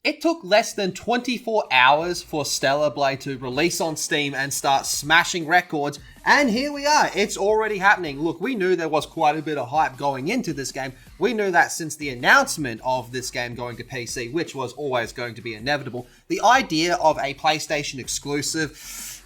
It took less than 24 hours for Stellar Blade to release on Steam and start smashing records, and here we are, it's already happening. Look, we knew there was quite a bit of hype going into this game. We knew that since the announcement of this game going to PC, which was always going to be inevitable. The idea of a PlayStation exclusive,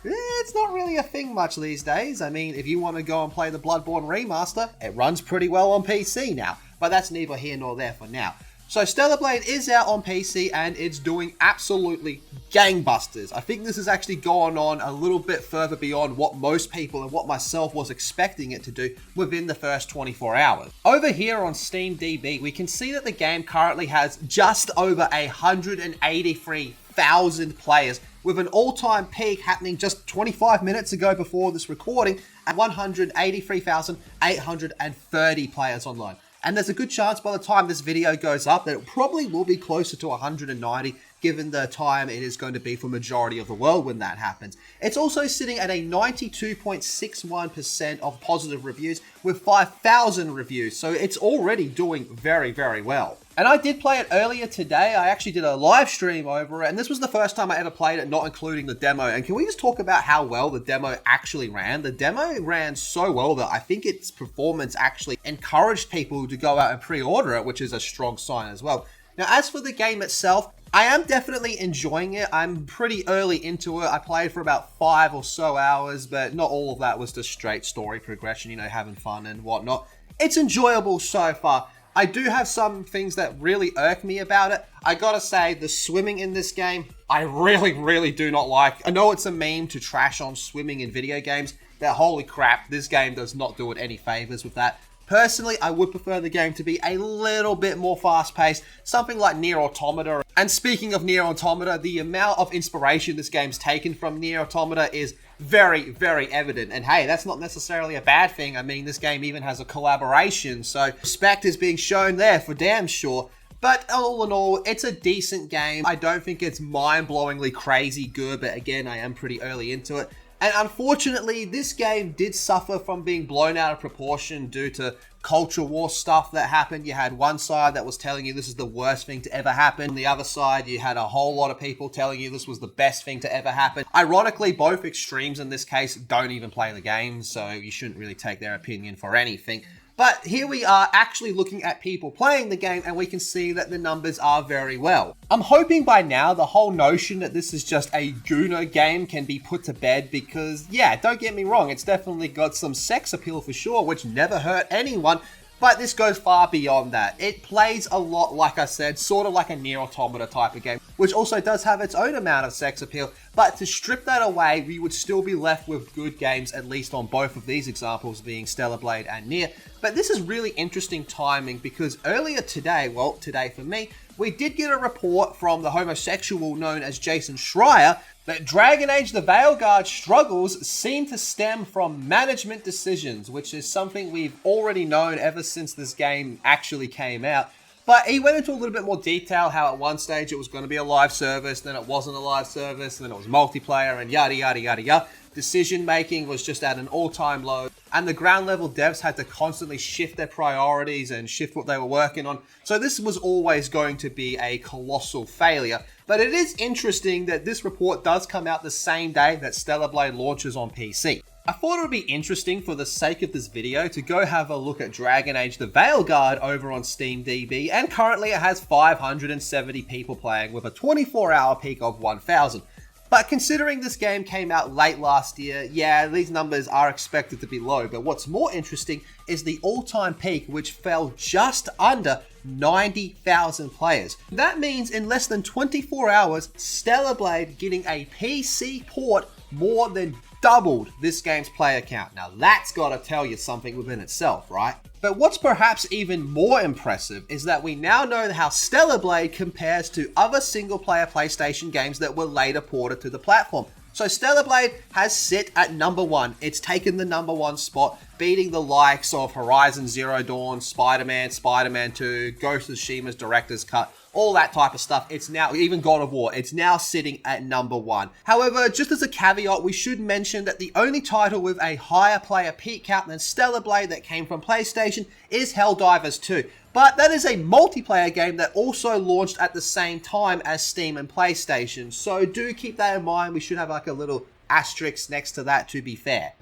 it's not really a thing much these days. I mean, if you want to go and play the Bloodborne remaster, it runs pretty well on PC now, but that's neither here nor there for now. So Stellar Blade is out on PC and it's doing absolutely gangbusters. I think this has actually gone on a little bit further beyond what most people and what myself was expecting it to do within the first 24 hours. Over here on SteamDB, we can see that the game currently has just over 183,000 players, with an all-time peak happening just 25 minutes ago before this recording at 183,830 players online. And there's a good chance by the time this video goes up that it probably will be closer to 190, given the time it is going to be for majority of the world when that happens. It's also sitting at a 92.61% of positive reviews with 5,000 reviews, so it's already doing very, very well. And I did play it earlier today. I actually did a live stream over it, and this was the first time I ever played it, not including the demo. And can we just talk about how well the demo actually ran? The demo ran so well that I think its performance actually encouraged people to go out and pre-order it, which is a strong sign as well. Now, as for the game itself, I am definitely enjoying it. I'm pretty early into it. I played for about 5 or so hours, but not all of that was just straight story progression, you know, having fun and whatnot. It's enjoyable so far. I do have some things that really irk me about it. I gotta say, the swimming in this game, I really do not like. I know it's a meme to trash on swimming in video games, but holy crap, this game does not do it any favors with that. Personally, I would prefer the game to be a little bit more fast-paced, something like Nier Automata. And speaking of Nier Automata, the amount of inspiration this game's taken from Nier Automata is very evident. And hey, that's not necessarily a bad thing. I mean, this game even has a collaboration, so respect is being shown there for damn sure. But all in all, it's a decent game. I don't think it's mind-blowingly crazy good, but again, I am pretty early into it. And unfortunately, this game did suffer from being blown out of proportion due to culture war stuff that happened. You had one side that was telling you this is the worst thing to ever happen. On the other side, you had a whole lot of people telling you this was the best thing to ever happen. Ironically, both extremes in this case don't even play the game, so you shouldn't really take their opinion for anything. But here we are actually looking at people playing the game and we can see that the numbers are very well. I'm hoping by now the whole notion that this is just a Gooner game can be put to bed because, yeah, don't get me wrong, it's definitely got some sex appeal for sure, which never hurt anyone. But this goes far beyond that. It plays a lot, like I said, sort of like a Nier Automata type of game, which also does have its own amount of sex appeal. But to strip that away, we would still be left with good games, at least on both of these examples being Stellar Blade and Nier. But this is really interesting timing because earlier today, well, today for me, we did get a report from the homosexual known as Jason Schreier that Dragon Age the Veilguard struggles seem to stem from management decisions, which is something we've already known ever since this game actually came out. But he went into a little bit more detail how at one stage it was going to be a live service, then it wasn't a live service, then it was multiplayer and yada yada yada yada. Decision making was just at an all-time low, and the ground level devs had to constantly shift their priorities and shift what they were working on. So this was always going to be a colossal failure. But it is interesting that this report does come out the same day that Stellar Blade launches on PC. I thought it would be interesting for the sake of this video to go have a look at Dragon Age the Veilguard over on SteamDB, and currently it has 570 people playing with a 24-hour peak of 1,000. But considering this game came out late last year, yeah, these numbers are expected to be low, but what's more interesting is the all-time peak, which fell just under 90,000 players. That means in less than 24 hours, Stellar Blade getting a PC port more than doubled this game's player count. Now that's gotta tell you something within itself, right? But what's perhaps even more impressive is that we now know how Stellar Blade compares to other single-player PlayStation games that were later ported to the platform. So Stellar Blade has sit at number 1. It's taken the number 1 spot, beating the likes of Horizon Zero Dawn, Spider-Man, Spider-Man 2, Ghost of Tsushima's Director's Cut, all that type of stuff. It's now, even God of War, it's now sitting at number 1. However, just as a caveat, we should mention that the only title with a higher player peak count than Stellar Blade that came from PlayStation is Helldivers 2. But that is a multiplayer game that also launched at the same time as Steam and PlayStation. So do keep that in mind. We should have like a little asterisk next to that, to be fair.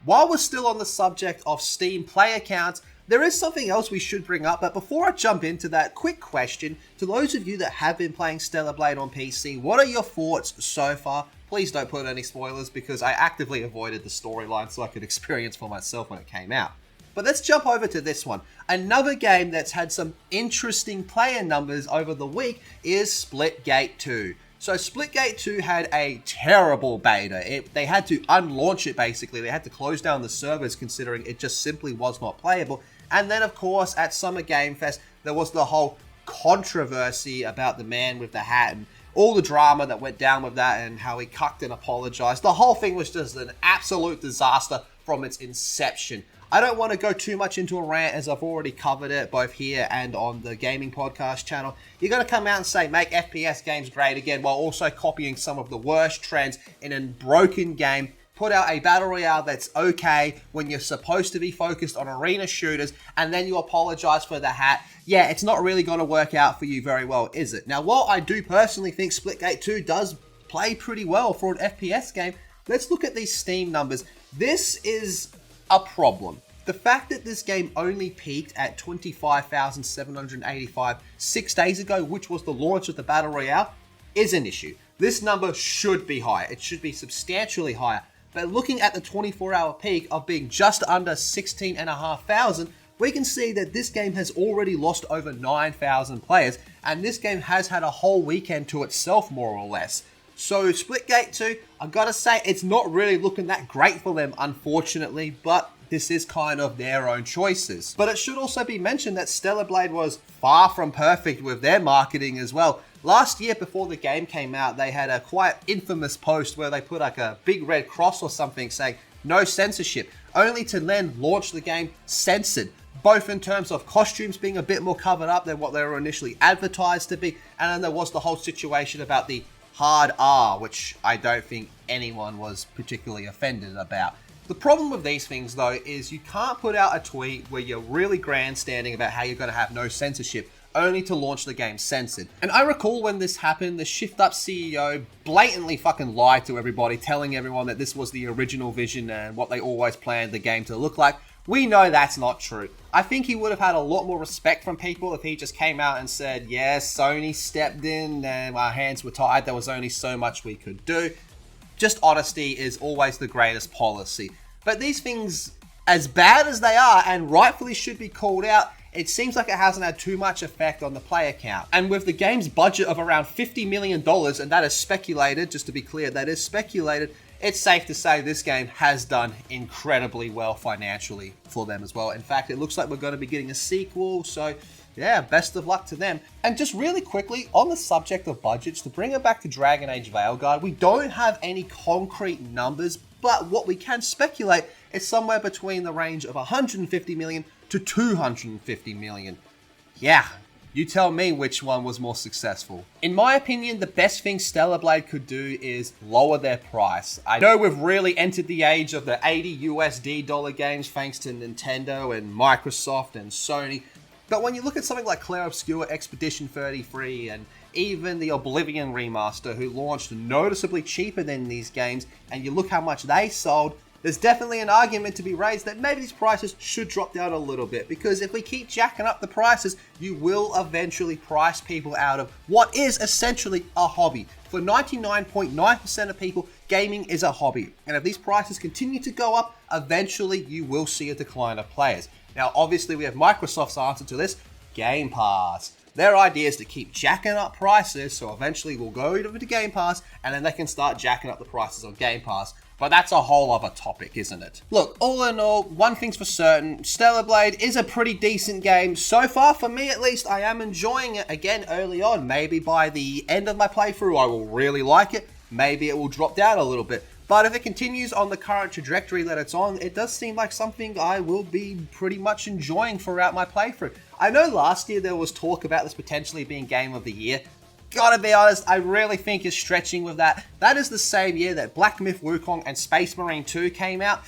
While we're still on the subject of Steam player counts, there is something else we should bring up, but before I jump into that, quick question to those of you that have been playing Stellar Blade on PC, what are your thoughts so far? Please don't put any spoilers because I actively avoided the storyline so I could experience for myself when it came out. But let's jump over to this one. Another game that's had some interesting player numbers over the week is Splitgate 2. So Splitgate 2 had a terrible beta. They had to unlaunch it basically. They had to close down the servers considering it just simply was not playable. And then of course at Summer Game Fest there was the whole controversy about the man with the hat and all the drama that went down with that and how he cucked and apologized. The whole thing was just an absolute disaster from its inception. I don't want to go too much into a rant as I've already covered it both here and on the gaming podcast channel. You're going to come out and say make FPS games great again while also copying some of the worst trends in a broken game. Put out a battle royale that's okay when you're supposed to be focused on arena shooters and then you apologize for the hat. Yeah, it's not really going to work out for you very well, is it? Now, while I do personally think Splitgate 2 does play pretty well for an FPS game, let's look at these Steam numbers. This is a problem. The fact that this game only peaked at 25,785 6 days ago, which was the launch of the Battle Royale, is an issue. This number should be higher. It should be substantially higher. But looking at the 24-hour peak of being just under 16,500, we can see that this game has already lost over 9,000 players, and this game has had a whole weekend to itself, more or less. So Splitgate 2, I've got to say, it's not really looking that great for them, unfortunately, but this is kind of their own choices. But it should also be mentioned that Stellar Blade was far from perfect with their marketing as well. Last year, before the game came out, they had a quite infamous post where they put like a big red cross or something saying, no censorship, only to then launch the game censored, both in terms of costumes being a bit more covered up than what they were initially advertised to be, and then there was the whole situation about the hard R, which I don't think anyone was particularly offended about. The problem with these things, though, is you can't put out a tweet where you're really grandstanding about how you're going to have no censorship, only to launch the game censored. And I recall when this happened, the Shift Up CEO blatantly fucking lied to everybody, telling everyone that this was the original vision and what they always planned the game to look like. We know that's not true. I think he would have had a lot more respect from people if he just came out and said, yes, Sony stepped in and our hands were tied, there was only so much we could do. Just honesty is always the greatest policy. But these things, as bad as they are and rightfully should be called out, it seems like it hasn't had too much effect on the player count. And with the game's budget of around $50 million, and that is speculated, just to be clear, that is speculated, it's safe to say this game has done incredibly well financially for them as well. In fact, it looks like we're going to be getting a sequel, so yeah, best of luck to them. And just really quickly, on the subject of budgets, to bring it back to Dragon Age Veilguard, we don't have any concrete numbers, but what we can speculate is somewhere between the range of 150 million to 250 million. Yeah, you tell me which one was more successful. In my opinion, the best thing Stellar Blade could do is lower their price. I know we've really entered the age of the $80 games thanks to Nintendo and Microsoft and Sony. But when you look at something like Clair Obscur Expedition 33 and even the Oblivion remaster, who launched noticeably cheaper than these games, and you look how much they sold, there's definitely an argument to be raised that maybe these prices should drop down a little bit, because if we keep jacking up the prices, you will eventually price people out of what is essentially a hobby. For 99.9% of people, gaming is a hobby, and if these prices continue to go up, eventually you will see a decline of players. Now, obviously, we have Microsoft's answer to this, Game Pass. Their idea is to keep jacking up prices, so eventually we'll go over to Game Pass, and then they can start jacking up the prices on Game Pass. But that's a whole other topic, isn't it? Look, all in all, one thing's for certain, Stellar Blade is a pretty decent game. So far, for me at least, I am enjoying it again early on. Maybe by the end of my playthrough, I will really like it. Maybe it will drop down a little bit. But if it continues on the current trajectory that it's on, it does seem like something I will be pretty much enjoying throughout my playthrough. I know last year there was talk about this potentially being Game of the Year. Gotta be honest, I really think it's stretching with that. That is the same year that Black Myth Wukong and Space Marine 2 came out.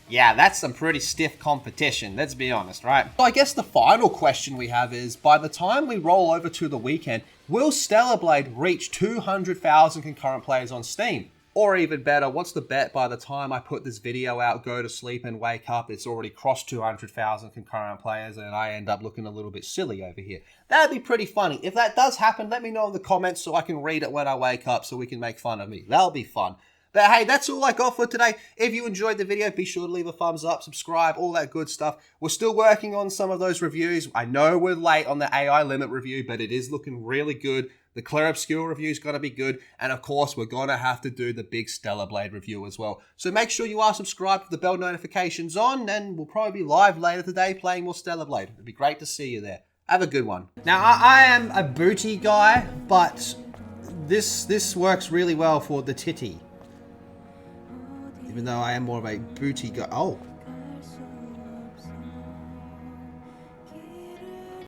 Yeah, that's some pretty stiff competition, let's be honest, right? So I guess the final question we have is, by the time we roll over to the weekend, will Stellar Blade reach 200,000 concurrent players on Steam? Or even better, what's the bet by the time I put this video out, go to sleep and wake up, it's already crossed 200,000 concurrent players and I end up looking a little bit silly over here. That'd be pretty funny. If that does happen, let me know in the comments so I can read it when I wake up so we can make fun of me. That'll be fun. But hey, that's all I got for today. If you enjoyed the video, be sure to leave a thumbs up, subscribe, all that good stuff. We're still working on some of those reviews. I know we're late on the AI limit review, but it is looking really good. The Clair Obscur review is going to be good. And of course, we're going to have to do the big Stellar Blade review as well. So make sure you are subscribed with the bell notifications on, and we'll probably be live later today playing more Stellar Blade. It'd be great to see you there. Have a good one. Now, I am a booty guy, but this works really well for the titty. Even though I am more of a booty guy. Oh.